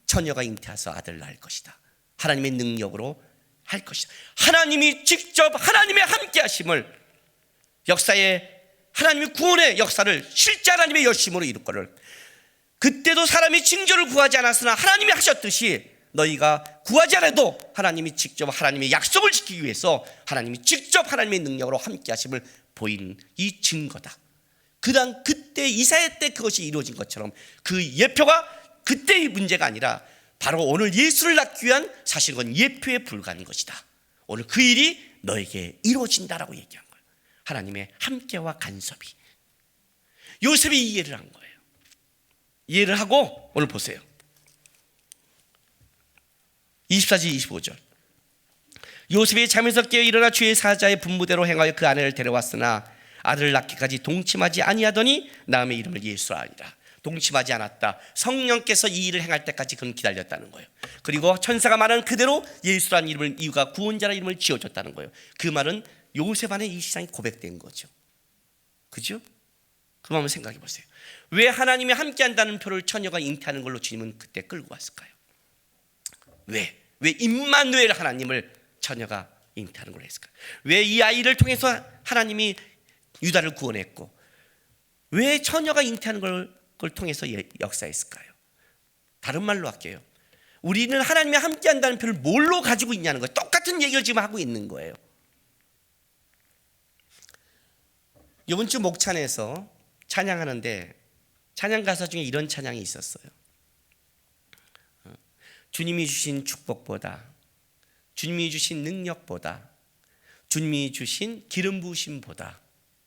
처녀가 잉태해서 아들을 낳을 것이다. 하나님의 능력으로 할 것이다. 하나님이 직접 하나님의 함께 하심을, 역사에 하나님의 구원의 역사를 실제 하나님의 열심으로 이룰 거를, 그때도 사람이 징조를 구하지 않았으나 하나님이 하셨듯이 너희가 구하지 않아도 하나님이 직접 하나님의 약속을 지키기 위해서 하나님이 직접 하나님의 능력으로 함께 하심을 보이는 이 증거다. 그때 이사야 때 그것이 이루어진 것처럼 그 예표가 그때의 문제가 아니라 바로 오늘 예수를 낳기 위한 사실 건 예표에 불과한 것이다. 오늘 그 일이 너에게 이루어진다라고 얘기한 거예요. 하나님의 함께와 간섭이. 요셉이 이해를 한 거예요. 이해를 하고 오늘 보세요. 24절 25절. 요셉이 잠에서 깨어 일어나 주의 사자의 분부대로 행하여 그 아내를 데려왔으나 아들을 낳기까지 동침하지 아니하더니 낳음의 이름을 예수라 하니라. 동침하지 않았다. 성령께서 이 일을 행할 때까지 그는 기다렸다는 거예요. 그리고 천사가 말하는 그대로 예수라는 이름을, 이유가 구원자라는 이름을 지어줬다는 거예요. 그 말은 요셉 안에 이 신앙이 고백된 거죠. 그죠? 그럼 한번 생각해 보세요. 왜 하나님이 함께 한다는 표를 처녀가 잉태하는 걸로 주님은 그때 끌고 왔을까요? 왜 임마누엘 하나님을 처녀가 잉태하는 걸로 했을까요? 왜 이 아이를 통해서 하나님이 유다를 구원했고 왜 처녀가 잉태하는 걸 통해서 역사했을까요? 다른 말로 할게요. 우리는 하나님이 함께 한다는 표를 뭘로 가지고 있냐는 거예요. 똑같은 얘기를 지금 하고 있는 거예요. 이번 주 목찬에서 찬양하는데 찬양 가사 중에 이런 찬양이 있었어요. 주님이 주신 축복보다, 주님이 주신 능력보다, 주님이 주신 기름 부으심보다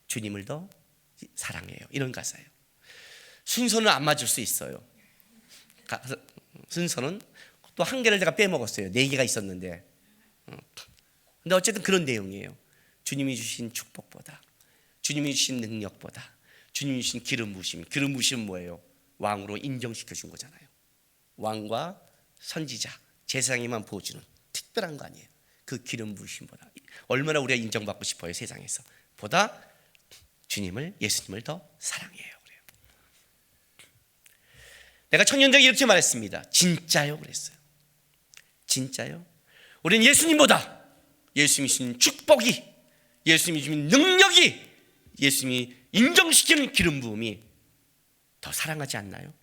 주님을 더 사랑해요. 이런 가사예요. 순서는 안 맞을 수 있어요. 순서는 또 한 개를 제가 빼먹었어요. 4개가 있었는데. 근데 어쨌든 그런 내용이에요. 주님이 주신 축복보다, 주님이 주신 능력보다, 주님이 주신 기름 부으심. 기름 부으심은 뭐예요? 왕으로 인정시켜 준 거잖아요. 왕과 선지자, 제사장에만 보여주는 특별한 거 아니에요. 그 기름 부으심보다 얼마나 우리가 인정받고 싶어요. 세상에서 보다 주님을, 예수님을 더 사랑해요. 그래요. 내가 청년들에게 이렇게 말했습니다. 진짜요? 그랬어요. 진짜요? 우리는 예수님보다 예수님이 주신 축복이, 예수님이 주신 능력이, 예수님이 인정시키는 기름 부음이 더 사랑하지 않나요?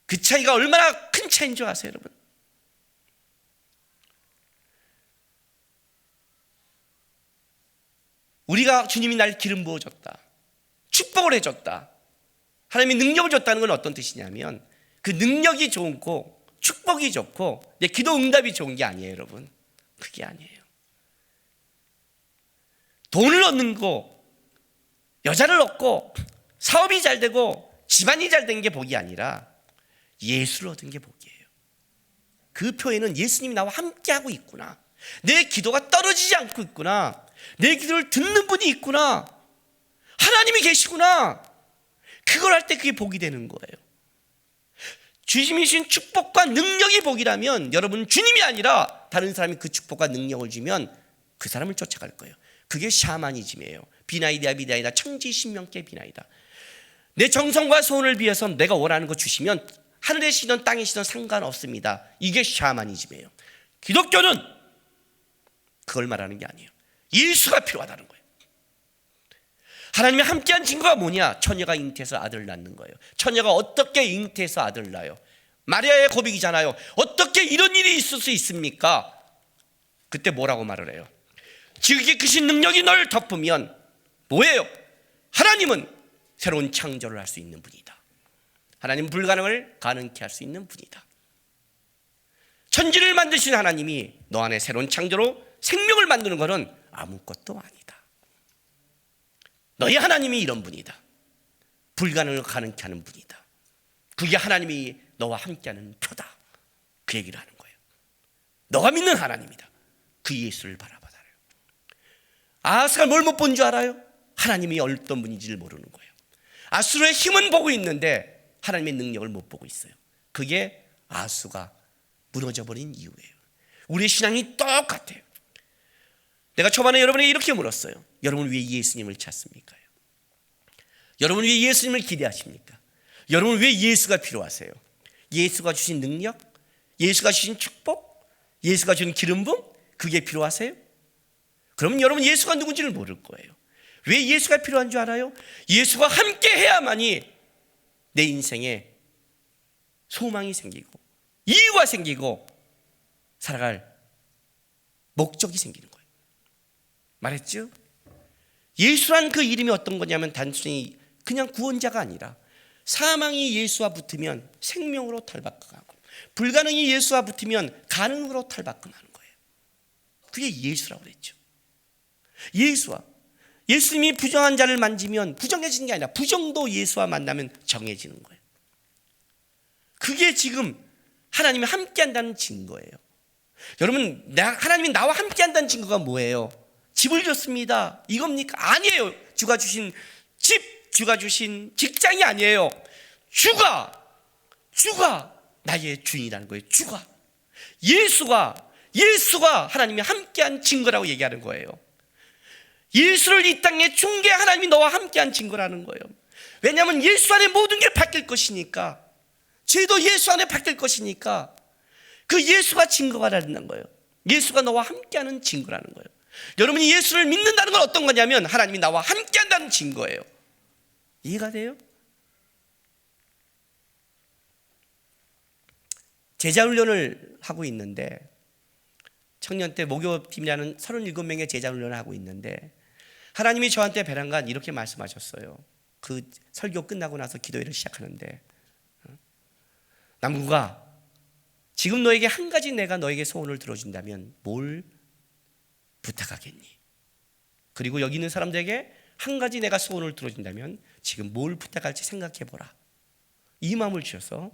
그 차이가 얼마나 큰 차이인 줄 아세요, 여러분? 우리가 주님이 날 기름 부어줬다, 축복을 해줬다, 하나님이 능력을 줬다는 건 어떤 뜻이냐면 그 능력이 좋고 축복이 좋고 내 기도 응답이 좋은 게 아니에요, 여러분. 그게 아니에요. 돈을 얻는 거, 여자를 얻고 사업이 잘 되고 집안이 잘 된 게 복이 아니라 예수를 얻은 게 복이에요. 그 표에는 예수님이 나와 함께하고 있구나, 내 기도가 떨어지지 않고 있구나, 내 기도를 듣는 분이 있구나, 하나님이 계시구나, 그걸 할 때 그게 복이 되는 거예요. 주님이 주신 축복과 능력이 복이라면 여러분, 주님이 아니라 다른 사람이 그 축복과 능력을 주면 그 사람을 쫓아갈 거예요. 그게 샤머니즘이에요. 비나이다 천지신명께 비나이다. 내 정성과 소원을 비해서 내가 원하는 거 주시면 하늘에 시든 땅에 시든 상관없습니다. 이게 샤머니즘이에요. 기독교는 그걸 말하는 게 아니에요. 예수가 필요하다는 거예요. 하나님이 함께한 증거가 뭐냐? 처녀가 잉태해서 아들을 낳는 거예요. 처녀가 어떻게 잉태해서 아들을 낳아요? 마리아의 고백이잖아요. 어떻게 이런 일이 있을 수 있습니까? 그때 뭐라고 말을 해요? 지극히 크신 능력이 널 덮으면 뭐예요? 하나님은 새로운 창조를 할 수 있는 분이다. 하나님은 불가능을 가능케 할 수 있는 분이다. 천지를 만드신 하나님이 너 안에 새로운 창조로 생명을 만드는 것은 아무것도 아니다. 너희 하나님이 이런 분이다. 불가능을 가능케 하는 분이다. 그게 하나님이 너와 함께하는 표다. 그 얘기를 하는 거예요. 너가 믿는 하나님이다. 그 예수를 바라봐달아요. 아하스가 뭘 못 본 줄 알아요? 하나님이 어떤 분인지를 모르는 거예요. 아수르의 힘은 보고 있는데 하나님의 능력을 못 보고 있어요. 그게 아하스가 무너져버린 이유예요. 우리의 신앙이 똑같아요. 내가 초반에 여러분에게 이렇게 물었어요. 여러분 왜 예수님을 찾습니까? 여러분 왜 예수님을 기대하십니까? 여러분 왜 예수가 필요하세요? 예수가 주신 능력? 예수가 주신 축복? 예수가 주는 기름 부음? 그게 필요하세요? 그러면 여러분 예수가 누군지를 모를 거예요. 왜 예수가 필요한 줄 알아요? 예수가 함께 해야만이 내 인생에 소망이 생기고 이유가 생기고 살아갈 목적이 생기는 거예요. 말했죠? 예수란 그 이름이 어떤 거냐면 단순히 그냥 구원자가 아니라 사망이 예수와 붙으면 생명으로 탈바꿈하고 불가능이 예수와 붙으면 가능으로 탈바꿈하는 거예요. 그게 예수라고 그랬죠. 예수님이 부정한 자를 만지면 부정해지는 게 아니라 부정도 예수와 만나면 정해지는 거예요. 그게 지금 하나님이 함께한다는 증거예요. 여러분, 하나님이 나와 함께한다는 증거가 뭐예요? 집을 줬습니다. 이겁니까? 아니에요. 주가 주신 집, 주가 주신 직장이 아니에요. 주가 나의 주인이라는 거예요. 예수가 하나님이 함께한 증거라고 얘기하는 거예요. 예수를 이 땅에 준 게 하나님이 너와 함께한 증거라는 거예요. 왜냐하면 예수 안에 모든 게 바뀔 것이니까, 죄도 예수 안에 바뀔 것이니까 그 예수가 증거가 되는 거예요. 예수가 너와 함께하는 증거라는 거예요. 여러분이 예수를 믿는다는 건 어떤 거냐면 하나님이 나와 함께한다는 증거예요. 이해가 돼요? 제자훈련을 하고 있는데 청년 때 목요팀이라는 37명의 제자훈련을 하고 있는데 하나님이 저한테 배란간 이렇게 말씀하셨어요. 그 설교 끝나고 나서 기도회를 시작하는데 남구가 지금 너에게 한 가지 내가 너에게 소원을 들어준다면 뭘 부탁하겠니? 그리고 여기 있는 사람들에게 한 가지 내가 소원을 들어준다면 지금 뭘 부탁할지 생각해보라. 이 마음을 주셔서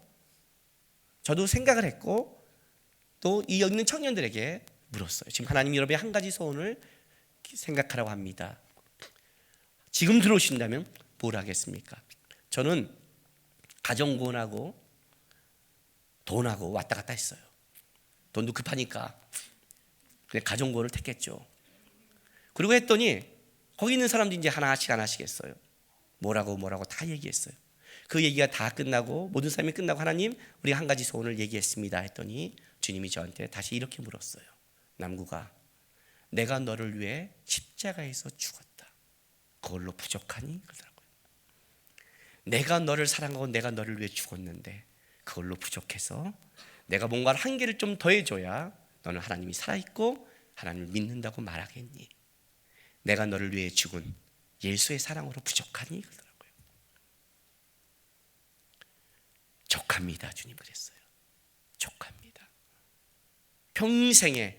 저도 생각을 했고 또 이 여기 있는 청년들에게 물었어요. 지금 하나님 여러분의 한 가지 소원을 생각하라고 합니다. 지금 들어오신다면 뭘 하겠습니까? 저는 가정구원하고 돈하고 왔다 갔다 했어요. 돈도 급하니까 그냥 가정구원을 택했죠. 그리고 했더니 거기 있는 사람들이 이제 하나씩 했어요. 뭐라고 다 얘기했어요. 그 얘기가 다 끝나고 모든 사람이 끝나고 하나님 우리가 한 가지 소원을 얘기했습니다 했더니 주님이 저한테 다시 이렇게 물었어요. 남구가 내가 너를 위해 십자가에서 죽었다. 그걸로 부족하니? 그러더라고요. 내가 너를 사랑하고 내가 너를 위해 죽었는데 그걸로 부족해서 내가 뭔가 한 개를 좀 더해줘야 너는 하나님이 살아있고 하나님을 믿는다고 말하겠니? 내가 너를 위해 죽은 예수의 사랑으로 부족하니? 그러더라고요. 족합니다. 주님 그랬어요. 족합니다. 평생에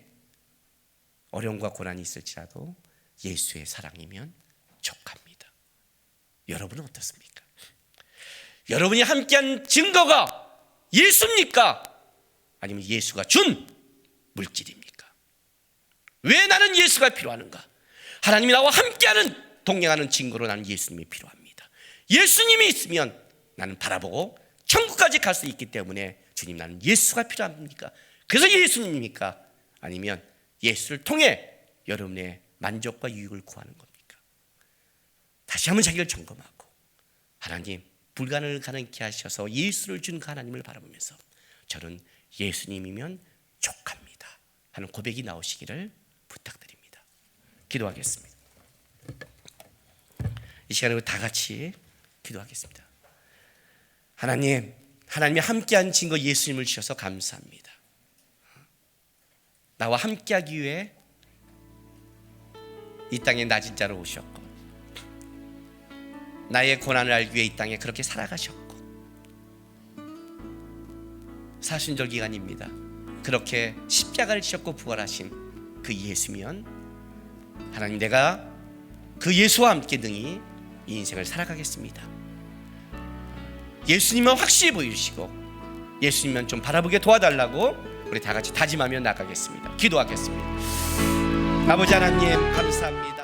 어려움과 고난이 있을지라도 예수의 사랑이면 족합니다. 여러분은 어떻습니까? 여러분이 함께한 증거가 예수입니까? 아니면 예수가 준 물질입니까? 왜 나는 예수가 필요한가? 하나님이 나와 함께하는 동행하는 증거로 나는 예수님이 필요합니다. 예수님이 있으면 나는 바라보고 천국까지 갈 수 있기 때문에 주님 나는 예수가 필요합니까? 그래서 예수님입니까? 아니면 예수를 통해 여러분의 만족과 유익을 구하는 겁니까? 다시 한번 자기를 점검하고 하나님 불가능을 가능케 하셔서 예수를 준 그 하나님을 바라보면서 저는 예수님이면 족합니다. 하는 고백이 나오시기를 부탁드립니다. 기도하겠습니다. 이 시간에 다 같이 기도하겠습니다. 하나님이 함께한 증거 예수님을 주셔서 감사합니다. 나와 함께하기 위해 이 땅에 낮은 자로 오셨고, 나의 고난을 알기 위해 이 땅에 그렇게 살아가셨고, 사순절 기간입니다. 그렇게 십자가를 지셨고 부활하신 그 예수면 하나님, 내가 그 예수와 함께 능히 이 인생을 살아가겠습니다. 예수님만 확실히 보여주시고 예수님만 좀 바라보게 도와달라고 우리 다 같이 다짐하며 나가겠습니다. 기도하겠습니다. 아버지 하나님 감사합니다.